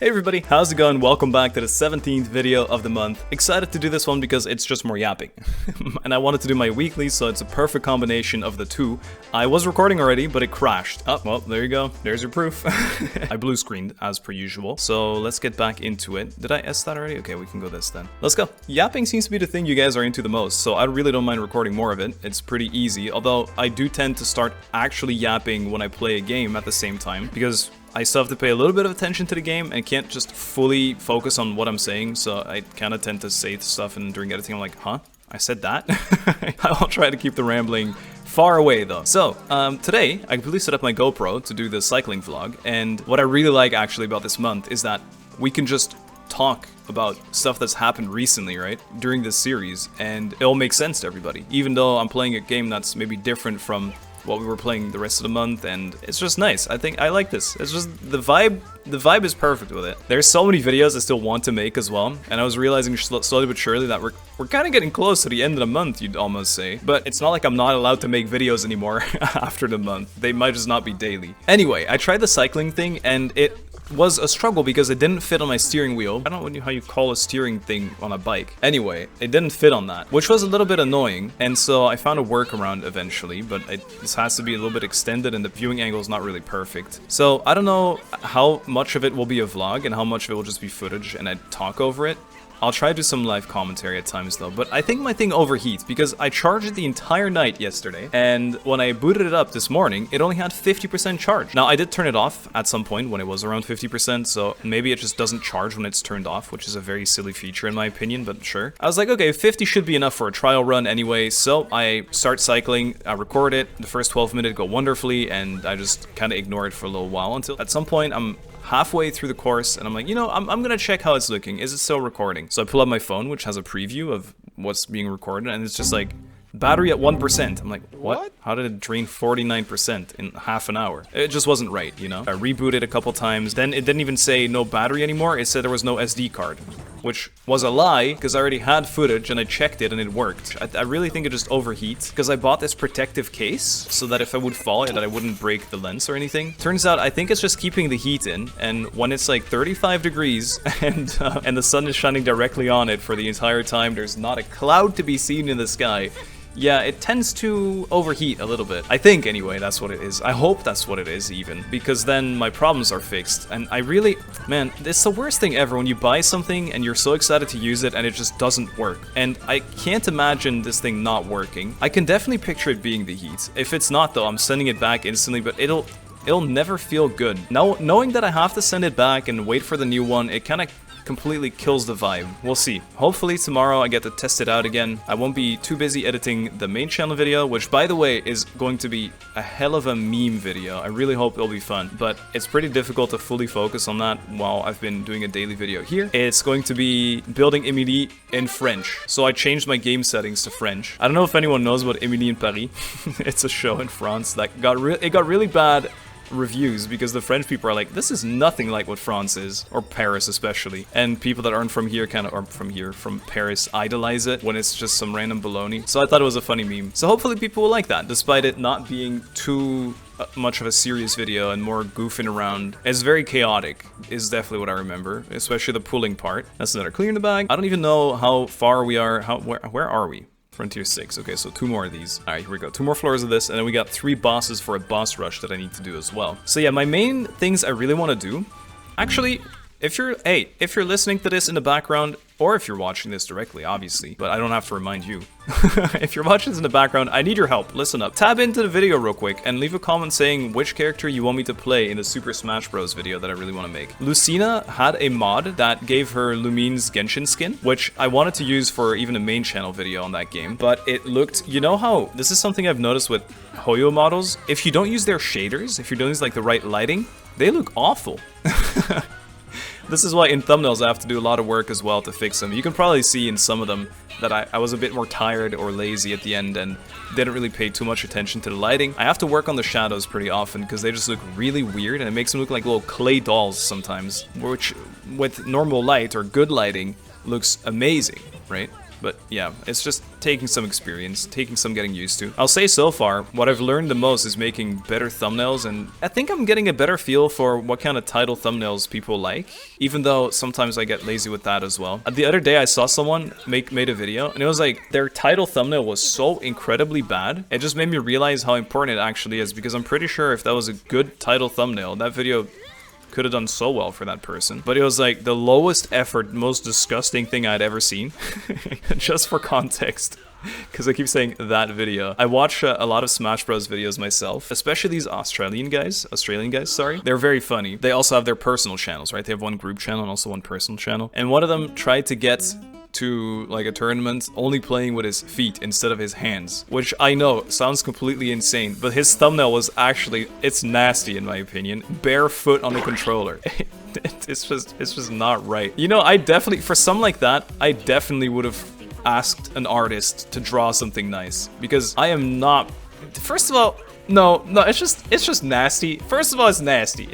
Hey everybody, how's it going? Welcome back to the 17th video of the month. Excited to do this one because it's just more yapping. And I wanted to do my weekly, so it's a perfect combination of the two. I was recording already, but it crashed. Oh, well, there you go. There's your proof. I blue screened as per usual. So let's get back into it. Did I S that already? Okay, we can go this then. Let's go. Yapping seems to be the thing you guys are into the most, so I really don't mind recording more of it. It's pretty easy, although I do tend to start actually yapping when I play a game at the same time, because I still have to pay a little bit of attention to the game and can't just fully focus on what I'm saying, so I kind of tend to say stuff, and during editing I'm like, huh? I said that? I'll try to keep the rambling far away though. So, today I completely set up my GoPro to do the cycling vlog, and what I really like actually about this month is that we can just talk about stuff that's happened recently, right, during this series, and it'll make sense to everybody, even though I'm playing a game that's maybe different from what we were playing the rest of the month, and it's just nice. I think I like this. It's just the vibe is perfect with it. There's so many videos I still want to make as well, and I was realizing slowly but surely that we're kind of getting close to the end of the month, you'd almost say. But it's not like I'm not allowed to make videos anymore after the month. They might just not be daily. Anyway, I tried the cycling thing, and it was a struggle because it didn't fit on my steering wheel. I don't know how you call a steering thing on a bike. Anyway, it didn't fit on that, which was a little bit annoying, and so I found a workaround eventually, but this has to be a little bit extended and the viewing angle is not really perfect. So I don't know how much of it will be a vlog and how much of it will just be footage and I talk over it. I'll try to do some live commentary at times though, but I think my thing overheats because I charged it the entire night yesterday, and when I booted it up this morning, it only had 50% charge. Now, I did turn it off at some point when it was around 50%, so maybe it just doesn't charge when it's turned off, which is a very silly feature in my opinion, but sure. I was like, okay, 50 should be enough for a trial run anyway, so I start cycling, I record it, the first 12 minutes go wonderfully, and I just kind of ignore it for a little while until at some point I'm halfway through the course, and I'm like, you know, I'm gonna check how it's looking. Is it still recording? So I pull up my phone, which has a preview of what's being recorded, and it's just like, battery at 1%. I'm like, what? How did it drain 49% in half an hour? It just wasn't right, you know? I rebooted a couple times, then it didn't even say no battery anymore, it said there was no SD card. Which was a lie, because I already had footage and I checked it and it worked. I really think it just overheats, because I bought this protective case, so that if I would fall, that I wouldn't break the lens or anything. Turns out, I think it's just keeping the heat in, and when it's like 35 degrees, and the sun is shining directly on it for the entire time, there's not a cloud to be seen in the sky. Yeah, it tends to overheat a little bit. I think, anyway, that's what it is. I hope that's what it is, even, because then my problems are fixed. And I really, man, it's the worst thing ever when you buy something and you're so excited to use it and it just doesn't work. And I can't imagine this thing not working. I can definitely picture it being the heat. If it's not, though, I'm sending it back instantly, but it'll never feel good. Now, knowing that I have to send it back and wait for the new one, it kind of completely kills the vibe. We'll see. Hopefully tomorrow I get to test it out again. I won't be too busy editing the main channel video, which by the way is going to be a hell of a meme video. I really hope it'll be fun, but it's pretty difficult to fully focus on that while I've been doing a daily video here. It's going to be building Émilie in French. So I changed my game settings to French. I don't know if anyone knows about Émilie in Paris. It's a show in France that got really bad reviews because the French people are like, this is nothing like what France is, or Paris especially, and people that aren't from here from Paris idolize it when it's just some random baloney. So I thought it was a funny meme. So hopefully people will like that, despite it not being too much of a serious video and more goofing around. It's very chaotic, is definitely what I remember, especially the pulling part. That's another clear in the bag. I don't even know how far we are. Where are we? Frontier 6. Okay, so 2 more of these. Alright, here we go. 2 more floors of this, and then we got 3 bosses for a boss rush that I need to do as well. So yeah, my main things I really want to do... Actually, if you're listening to this in the background, or if you're watching this directly, obviously, but I don't have to remind you. If you're watching this in the background, I need your help. Listen up. Tab into the video real quick and leave a comment saying which character you want me to play in the Super Smash Bros. Video that I really want to make. Lucina had a mod that gave her Lumine's Genshin skin, which I wanted to use for even a main channel video on that game, but it looked... You know how... This is something I've noticed with Hoyo models. If you don't use their shaders, if you're doing like the right lighting, they look awful. This is why in thumbnails I have to do a lot of work as well to fix them. You can probably see in some of them that I was a bit more tired or lazy at the end and didn't really pay too much attention to the lighting. I have to work on the shadows pretty often because they just look really weird and it makes them look like little clay dolls sometimes, which with normal light or good lighting looks amazing, right? But yeah, it's just taking some experience, taking some getting used to. I'll say so far, what I've learned the most is making better thumbnails, and I think I'm getting a better feel for what kind of title thumbnails people like, even though sometimes I get lazy with that as well. The other day I saw someone made a video, and it was like their title thumbnail was so incredibly bad. It just made me realize how important it actually is, because I'm pretty sure if that was a good title thumbnail, that video could have done so well for that person. But it was like the lowest effort, most disgusting thing I'd ever seen. Just for context, because I keep saying that video. I watch a lot of Smash Bros videos myself, especially these Australian guys, sorry. They're very funny. They also have their personal channels, right? They have one group channel and also one personal channel. And one of them tried to get to like a tournament only playing with his feet instead of his hands, which I know sounds completely insane, but his thumbnail was actually, it's nasty in my opinion. Barefoot on the controller. It's just not right. You know, I definitely, for something like that, I definitely would have asked an artist to draw something nice, because I am not, first of all, no, it's just nasty. First of all, it's nasty.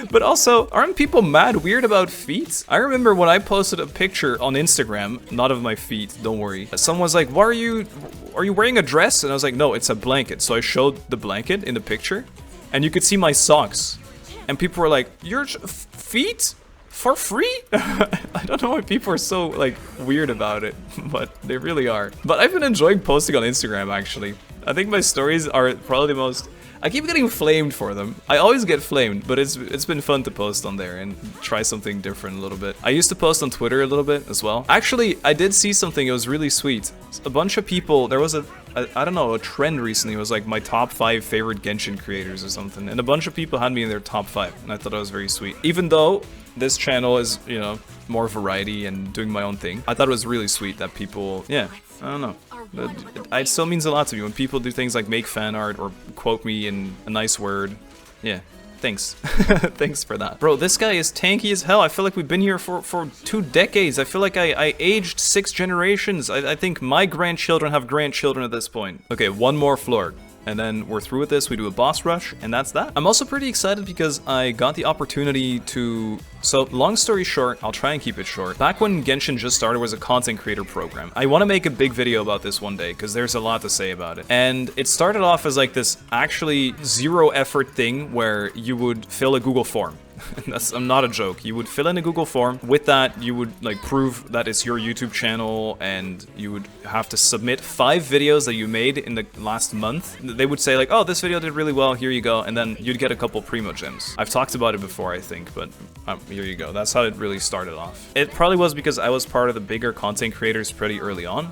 But also, aren't people mad weird about feet? I remember when I posted a picture on Instagram, not of my feet, don't worry. Someone was like, are you wearing a dress? And I was like, no, it's a blanket. So I showed the blanket in the picture, and you could see my socks. And people were like, your feet? For free? I don't know why people are so, like, weird about it, but they really are. But I've been enjoying posting on Instagram, actually. I think my stories are probably the most... I keep getting flamed for them. I always get flamed, but it's been fun to post on there and try something different a little bit. I used to post on Twitter a little bit as well. Actually, I did see something, it was really sweet. A bunch of people, there was I don't know, a trend recently. It was like my top 5 favorite Genshin creators or something. And a bunch of people had me in their top 5, and I thought that was very sweet. Even though this channel is, you know, more variety and doing my own thing, I thought it was really sweet that people, yeah, I don't know. It still means a lot to me when people do things like make fan art or quote me in a nice word. Yeah, thanks. Thanks for that. Bro, this guy is tanky as hell. I feel like we've been here for 2 decades. I feel like I aged 6 generations. I think my grandchildren have grandchildren at this point. Okay, one more floor. And then we're through with this, we do a boss rush, and that's that. I'm also pretty excited because I got the opportunity to... So, long story short, I'll try and keep it short. Back when Genshin just started, was a content creator program. I want to make a big video about this one day, because there's a lot to say about it. And it started off as like this actually zero effort thing where you would fill a Google form. That's not a joke. You would fill in a Google form. With that, you would like prove that it's your YouTube channel, and you would have to submit 5 videos that you made in the last month. They would say like, oh, this video did really well, here you go, and then you'd get a couple primo gems. I've talked about it before, I think, but here you go. That's how it really started off. It probably was because I was part of the bigger content creators pretty early on,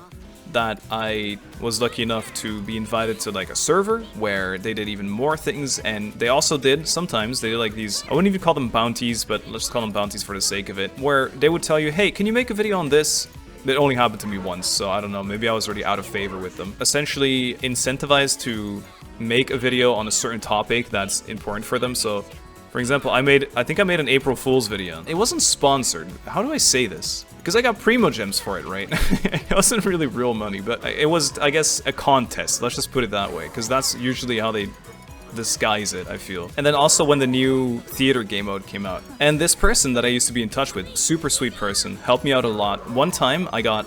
that I was lucky enough to be invited to like a server where they did even more things, and they also did, sometimes they did like these, I wouldn't even call them bounties, but let's call them bounties for the sake of it, where they would tell you, hey, can you make a video on this? It only happened to me once, so I don't know, maybe I was already out of favor with them. Essentially incentivized to make a video on a certain topic that's important for them. So for example, I think I made an April Fool's video. It wasn't sponsored. How do I say this? Because I got primo gems for it, right? It wasn't really real money, but it was, I guess, a contest. Let's just put it that way, because that's usually how they disguise it, I feel. And then also when the new theater game mode came out. And this person that I used to be in touch with, super sweet person, helped me out a lot. One time I got,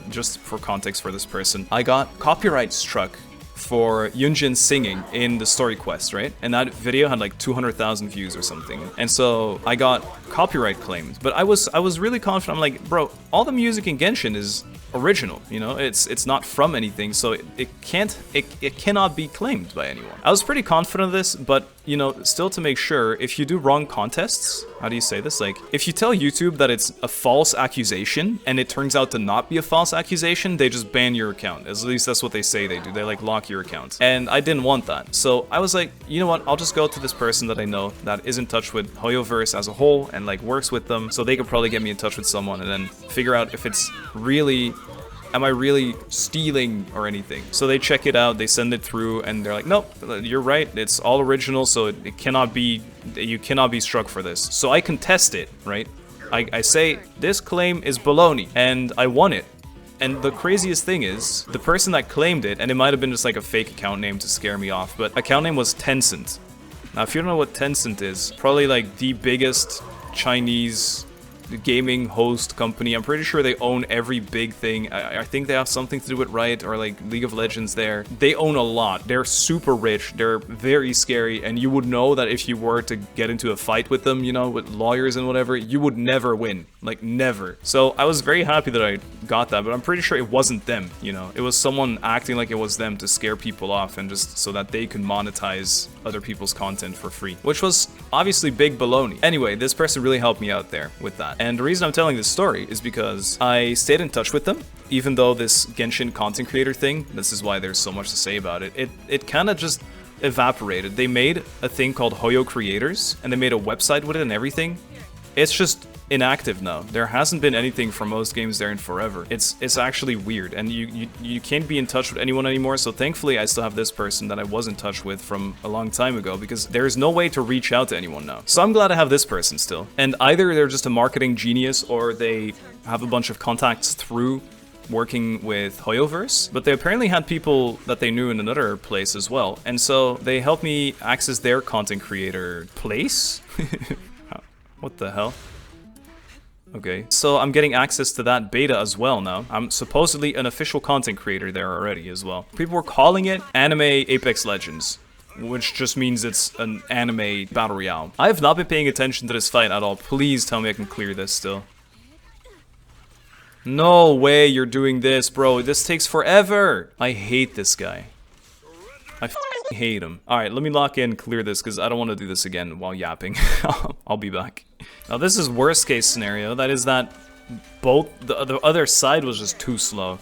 just for context for this person, I got copyright struck for Yunjin singing in the story quest, right? And that video had like 200,000 views or something. And so I got copyright claimed, but I was really confident. I'm like, bro, all the music in Genshin is original, you know, it's not from anything, so it cannot be claimed by anyone. I was pretty confident of this, but you know, still to make sure, if you do wrong contests, how do you say this? Like, if you tell YouTube that it's a false accusation and it turns out to not be a false accusation, they just ban your account. At least that's what they say they do. They like lock your account. And I didn't want that. So I was like, you know what? I'll just go to this person that I know that is in touch with Hoyoverse as a whole and like works with them. So they could probably get me in touch with someone and then figure out if it's really, am I really stealing or anything? So they check it out, they send it through, and they're like, nope, you're right, it's all original, so it cannot be, you cannot be struck for this. So I contest it, right? I say, this claim is baloney, and I won it. And the craziest thing is, the person that claimed it, and it might have been just like a fake account name to scare me off, but account name was Tencent. Now, if you don't know what Tencent is, probably like the biggest Chinese gaming host company. I'm pretty sure they own every big thing. I think they have something to do with Riot or like League of Legends there. They own a lot. They're super rich. They're very scary, and you would know that if you were to get into a fight with them, you know, with lawyers and whatever, you would never win. Like, never. So I was very happy that I got that, but I'm pretty sure it wasn't them, you know. It was someone acting like it was them to scare people off and just so that they could monetize other people's content for free, which was obviously big baloney. Anyway, this person really helped me out there with that. And the reason I'm telling this story is because I stayed in touch with them, even though this Genshin content creator thing, this is why there's so much to say about it, it kind of just evaporated. They made a thing called Hoyo Creators, and they made a website with it and everything. It's just inactive now. There hasn't been anything from most games there in forever. It's actually weird, and you can't be in touch with anyone anymore. So thankfully I still have this person that I was in touch with from a long time ago, because there's no way to reach out to anyone now. So I'm glad I have this person still. And either they're just a marketing genius, or they have a bunch of contacts through working with Hoyoverse, but they apparently had people that they knew in another place as well. And so they helped me access their content creator place. What the hell? Okay, so I'm getting access to that beta as well now. I'm supposedly an official content creator there already as well. People were calling it Anime Apex Legends, which just means it's an anime battle royale. I have not been paying attention to this fight at all. Please tell me I can clear this still. No way you're doing this, bro. This takes forever. I hate this guy. I f***ing hate him. Alright, let me lock in, clear this, because I don't want to do this again while yapping. I'll be back. Now this is worst case scenario. That is that both the other side was just too slow.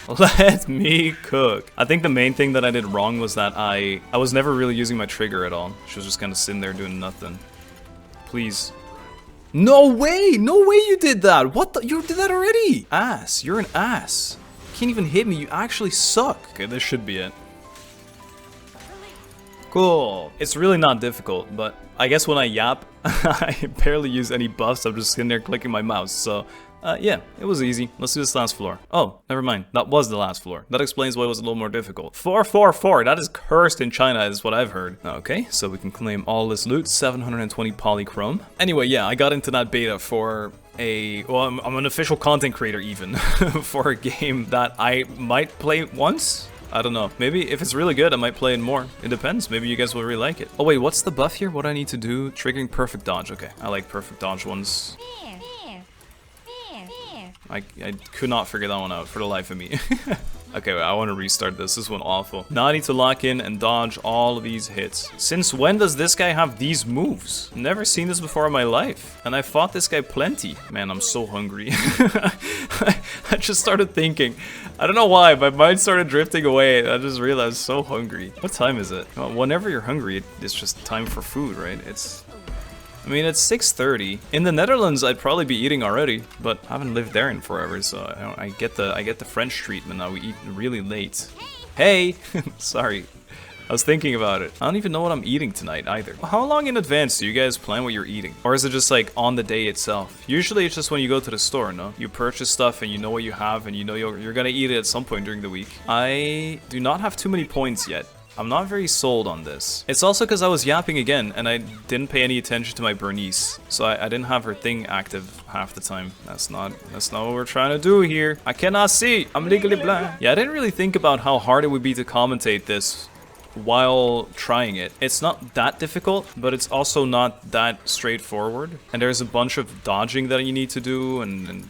Let me cook. I think the main thing that I did wrong was that I was never really using my trigger at all. She was just kind of sitting there doing nothing. Please. No way! No way you did that! What the? You did that already! Ass. You're an ass. You can't even hit me. You actually suck. Okay, this should be it. Cool. It's really not difficult, but I guess when I yap, I barely use any buffs. I'm just sitting there clicking my mouse, so... yeah, it was easy. Let's do this last floor. Oh, never mind. That was the last floor. That explains why it was a little more difficult. 444. That is cursed in China, is what I've heard. Okay, so we can claim all this loot. 720 polychrome. Anyway, yeah, I got into that beta for a... Well, I'm an official content creator even for a game that I might play once. I don't know. Maybe if it's really good, I might play it more. It depends. Maybe you guys will really like it. Oh wait, what's the buff here? What do I need to do? Triggering perfect dodge. Okay, I like perfect dodge ones. I could not figure that one out for the life of me. Okay, wait, I want to restart this. This one awful. Now I need to lock in and dodge all of these hits. Since when does this guy have these moves? Never seen this before in my life. And I fought this guy plenty. Man, I'm so hungry. I just started thinking. I don't know why, my mind started drifting away. I just realized so hungry. What time is it? Well, whenever you're hungry, it's just time for food, right? I mean, it's 6:30. In the Netherlands, I'd probably be eating already, but I haven't lived there in forever, so I get the French treatment now. We eat really late. Hey! Sorry. I was thinking about it. I don't even know what I'm eating tonight either. How long in advance do you guys plan what you're eating? Or is it just like on the day itself? Usually it's just when you go to the store, no? You purchase stuff and you know what you have and you know you're gonna eat it at some point during the week. I do not have too many points yet. I'm not very sold on this. It's also because I was yapping again and I didn't pay any attention to my Bernice. So I didn't have her thing active half the time. That's not what we're trying to do here. I cannot see. I'm legally blind. Yeah, I didn't really think about how hard it would be to commentate this while trying it. It's not that difficult, but it's also not that straightforward. And there's a bunch of dodging that you need to do and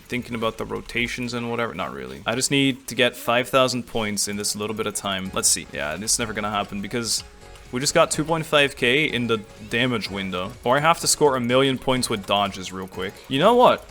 thinking about the rotations and whatever. Not really. I just need to get 5,000 points in this little bit of time. Let's see. Yeah, it's never gonna happen because we just got 2.5k in the damage window. Or I have to score 1,000,000 points with dodges real quick. You know what?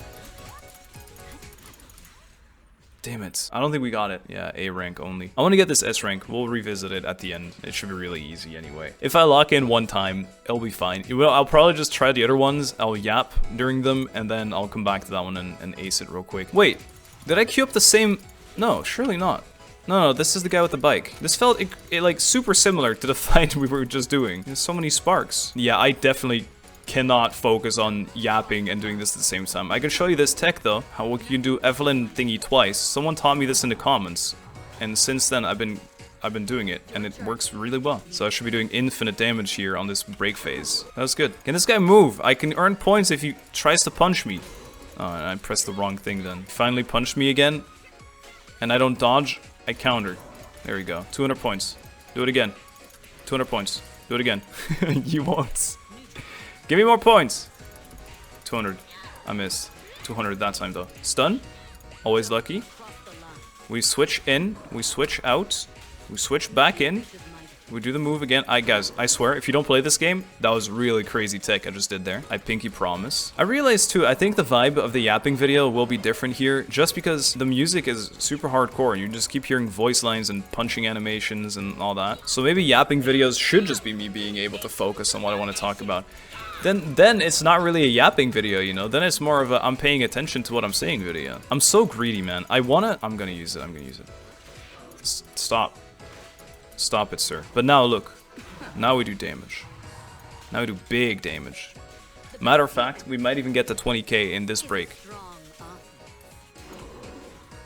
Damn it. I don't think we got it. Yeah, A rank only. I want to get this S rank. We'll revisit it at the end. It should be really easy anyway. If I lock in one time, it'll be fine. I'll probably just try the other ones. I'll yap during them, and then I'll come back to that one and ace it real quick. Wait, did I queue up the same? No, surely not. No, this is the guy with the bike. This felt like super similar to the fight we were just doing. There's so many sparks. Yeah, I definitely cannot focus on yapping and doing this at the same time. I can show you this tech though, how you can do Evelyn thingy twice. Someone taught me this in the comments, and since then I've been I've been doing it, and it works really well. So I should be doing infinite damage here on this break phase. That was good. Can this guy move? I can earn points if he tries to punch me. Oh, and I pressed the wrong thing then. He finally punched me again, and I don't dodge. I counter. There we go. 200 points. Do it again. 200 points. Do it again. You won't. Give me more points. 200. I missed. 200 that time though. Stun. Always lucky. We switch in. We switch out. We switch back in. We do the move again. Guys, I swear, if you don't play this game, that was really crazy tech I just did there. I pinky promise. I realized too, I think the vibe of the yapping video will be different here, just because the music is super hardcore and you just keep hearing voice lines and punching animations and all that. So maybe yapping videos should just be me being able to focus on what I want to talk about. Then it's not really a yapping video, you know? Then it's more of a I'm paying attention to what I'm saying video. I'm so greedy, man. I'm gonna use it. I'm gonna use it. Stop. Stop it, sir. But now look. Now we do damage. Now we do big damage. Matter of fact, we might even get to 20k in this break.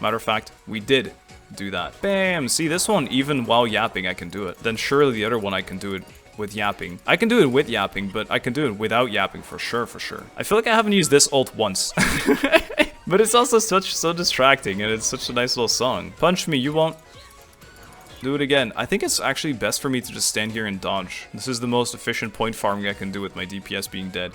Matter of fact, we did do that. Bam! See, this one, even while yapping, I can do it. Then surely the other one I can do it with yapping. I can do it with yapping, but I can do it without yapping for sure, for sure. I feel like I haven't used this ult once. But it's also so distracting, and it's such a nice little song. Punch me, you won't. Do it again. I think it's actually best for me to just stand here and dodge. This is the most efficient point farming I can do with my DPS being dead.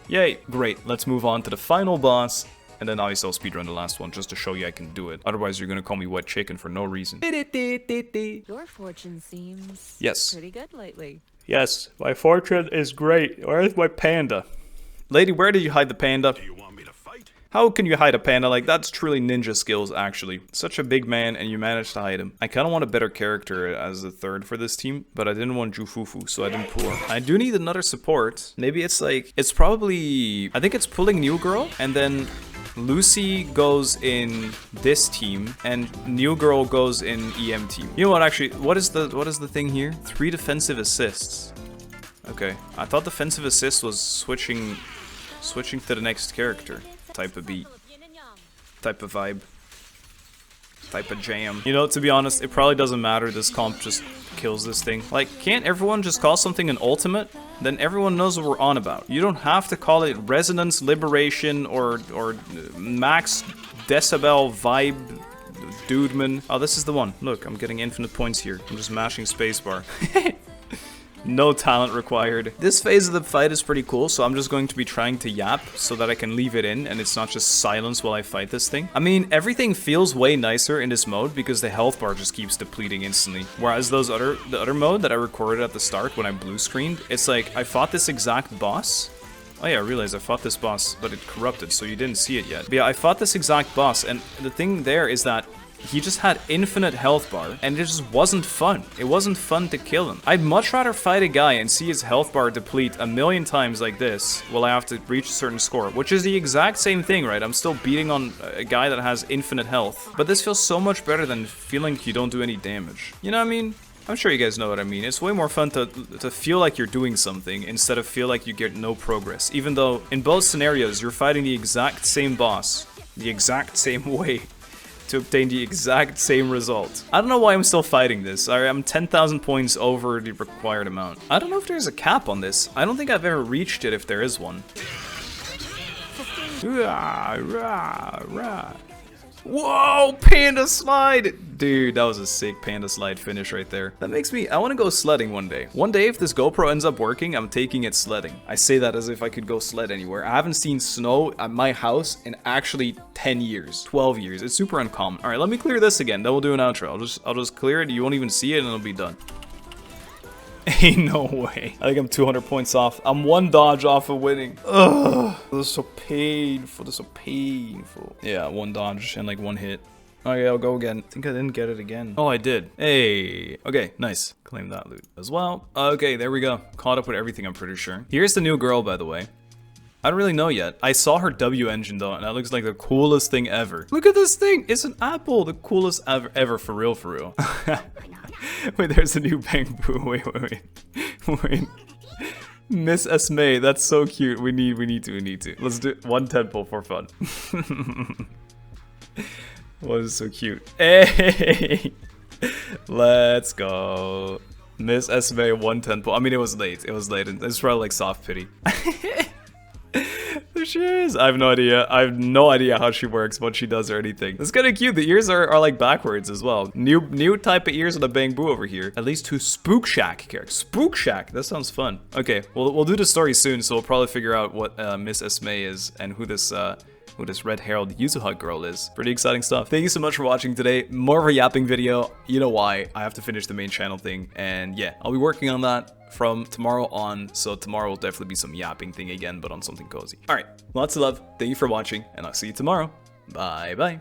Yay, great. Let's move on to the final boss. And then obviously I'll speedrun the last one just to show you I can do it. Otherwise you're gonna call me wet chicken for no reason. Your fortune seems pretty good lately. Yes, my fortune is great. Where's my panda? Lady, where did you hide the panda? Do you want me to fight? How can you hide a panda? Like, that's truly ninja skills, actually. Such a big man, and you managed to hide him. I kind of want a better character as the third for this team, but I didn't want Jufufu, so I didn't pull her. I do need another support. Maybe it's like, it's probably, I think it's pulling New Girl, and then Lucy goes in this team, and New Girl goes in EM team. You know what, actually, what is the thing here? 3 defensive assists. Okay, I thought defensive assist was switching to the next character. Type of beat, type of vibe, type of jam. You know, to be honest, it probably doesn't matter. This comp just kills this thing. Like, can't everyone just call something an ultimate? Then everyone knows what we're on about. You don't have to call it resonance, liberation, or max decibel vibe, dudeman. Oh, this is the one. Look, I'm getting infinite points here. I'm just mashing spacebar. No talent required. This phase of the fight is pretty cool, so I'm just going to be trying to yap so that I can leave it in and it's not just silence while I fight this thing. I mean, everything feels way nicer in this mode because the health bar just keeps depleting instantly. Whereas the other mode that I recorded at the start when I blue screened, it's like I fought this exact boss. Oh yeah, I realized I fought this boss, but it corrupted, so you didn't see it yet. But yeah, I fought this exact boss, and the thing there is that he just had infinite health bar, and it just wasn't fun. It wasn't fun to kill him. I'd much rather fight a guy and see his health bar deplete a million times like this while I have to reach a certain score, which is the exact same thing, right? I'm still beating on a guy that has infinite health, but this feels so much better than feeling like you don't do any damage. You know what I mean? I'm sure you guys know what I mean. It's way more fun to feel like you're doing something instead of feel like you get no progress, even though in both scenarios you're fighting the exact same boss, the exact same way, to obtain the exact same result. I don't know why I'm still fighting this. I'm 10,000 points over the required amount. I don't know if there's a cap on this. I don't think I've ever reached it if there is one. Whoa, panda slide! Dude, that was a sick panda slide finish right there. That makes me, I want to go sledding one day. One day, if this GoPro ends up working, I'm taking it sledding. I say that as if I could go sled anywhere. I haven't seen snow at my house in actually 10 years, 12 years. It's super uncommon. All right, let me clear this again. Then we'll do an outro. I'll just clear it. You won't even see it and it'll be done. Ain't no way. I think I'm 200 points off. I'm one dodge off of winning. Ugh. This is so painful. This is so painful. Yeah, one dodge and like one hit. Okay, I'll go again. I think I didn't get it again. Oh, I did. Hey. Okay, nice. Claim that loot as well. Okay, there we go. Caught up with everything, I'm pretty sure. Here's the new girl, by the way. I don't really know yet. I saw her W engine though, and that looks like the coolest thing ever. Look at this thing. It's an apple. The coolest ever for real, for real. Wait, there's a new bamboo. Wait. Miss Esme, that's so cute. We need to. Let's do one temple for fun. What is so cute? Hey! Let's go. Miss Esme 110. I mean, it was late. It was late. It's probably like soft pity. There she is. I have no idea. I have no idea how she works, what she does, or anything. It's kind of cute. The ears are like backwards as well. New type of ears with a bang boo over here. At least 2 Spook Shack characters. Spook Shack. That sounds fun. Okay, we'll do the story soon, so we'll probably figure out what Miss Esme is and who this red-haired Yuzuha girl is. Pretty exciting stuff. Thank you so much for watching today. More of a yapping video. You know why. I have to finish the main channel thing. And yeah, I'll be working on that from tomorrow on. So tomorrow will definitely be some yapping thing again, but on something cozy. All right. Lots of love. Thank you for watching, and I'll see you tomorrow. Bye-bye.